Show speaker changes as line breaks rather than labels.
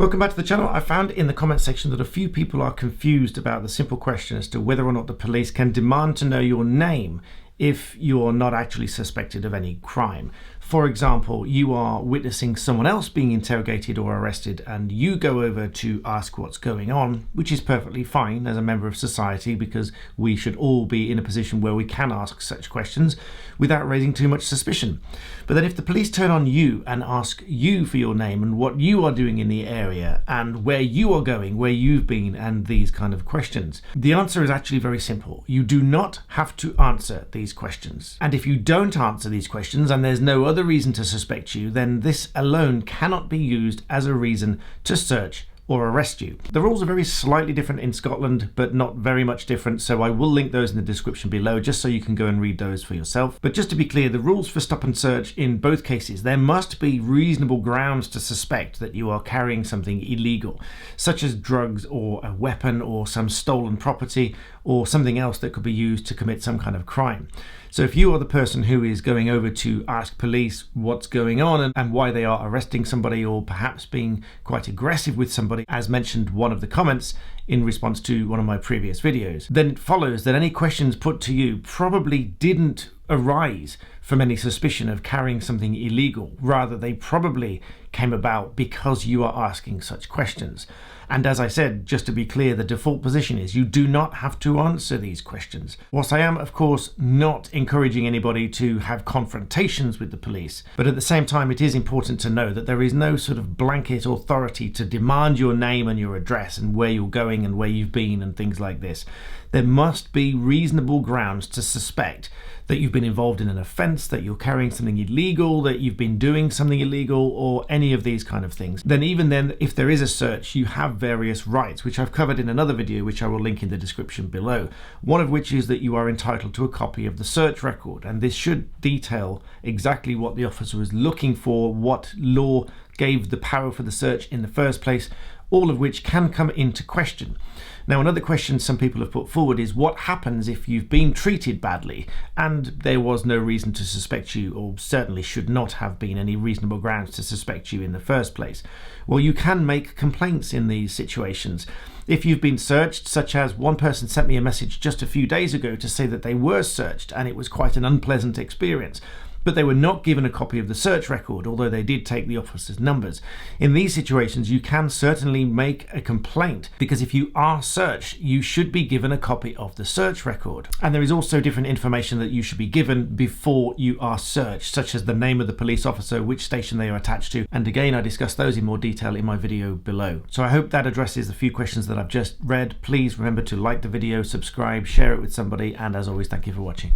Welcome back to the channel. I found in the comment section that a few people are confused about the simple question as to whether or not the police can demand to know your name if you're not actually suspected of any crime. For example, you are witnessing someone else being interrogated or arrested and you go over to ask what's going on, which is perfectly fine as a member of society because we should all be in a position where we can ask such questions without raising too much suspicion. But then if the police turn on you and ask you for your name and what you are doing in the area and where you are going, where you've been, and these kind of questions, the answer is actually very simple. You do not have to answer these questions. And if you don't answer these questions and there's no other reason to suspect you, then this alone cannot be used as a reason to search or arrest you. The rules are very slightly different in Scotland, but not very much different, so I will link those in the description below just so you can go and read those for yourself. But just to be clear, the rules for stop and search in both cases, there must be reasonable grounds to suspect that you are carrying something illegal, such as drugs or a weapon or some stolen property or something else that could be used to commit some kind of crime. So if you are the person who is going over to ask police what's going on and why they are arresting somebody, or perhaps being quite aggressive with somebody, as mentioned one of the comments in response to one of my previous videos, then it follows that any questions put to you probably didn't arise from any suspicion of carrying something illegal. Rather, they probably came about because you are asking such questions. And as I said, just to be clear, the default position is you do not have to answer these questions. Whilst I am, of course, not encouraging anybody to have confrontations with the police, but at the same time, it is important to know that there is no sort of blanket authority to demand your name and your address and where you're going and where you've been and things like this. There must be reasonable grounds to suspect that you've been involved in an offence, that you're carrying something illegal, that you've been doing something illegal, or any of these kind of things. Then even then, if there is a search, you have various rights, which I've covered in another video, which I will link in the description below. One of which is that you are entitled to a copy of the search record, and this should detail exactly what the officer was looking for, what law gave the power for the search in the first place, all of which can come into question. Now, another question some people have put forward is what happens if you've been treated badly and there was no reason to suspect you, or certainly should not have been any reasonable grounds to suspect you in the first place? Well, you can make complaints in these situations. If you've been searched, such as one person sent me a message just a few days ago to say that they were searched and it was quite an unpleasant experience, but they were not given a copy of the search record, although they did take the officer's numbers. In these situations, you can certainly make a complaint, because if you are searched, you should be given a copy of the search record. And there is also different information that you should be given before you are searched, such as the name of the police officer, which station they are attached to, and again, I discuss those in more detail in my video below. So I hope that addresses the few questions that I've just read. Please remember to like the video, subscribe, share it with somebody, and as always, thank you for watching.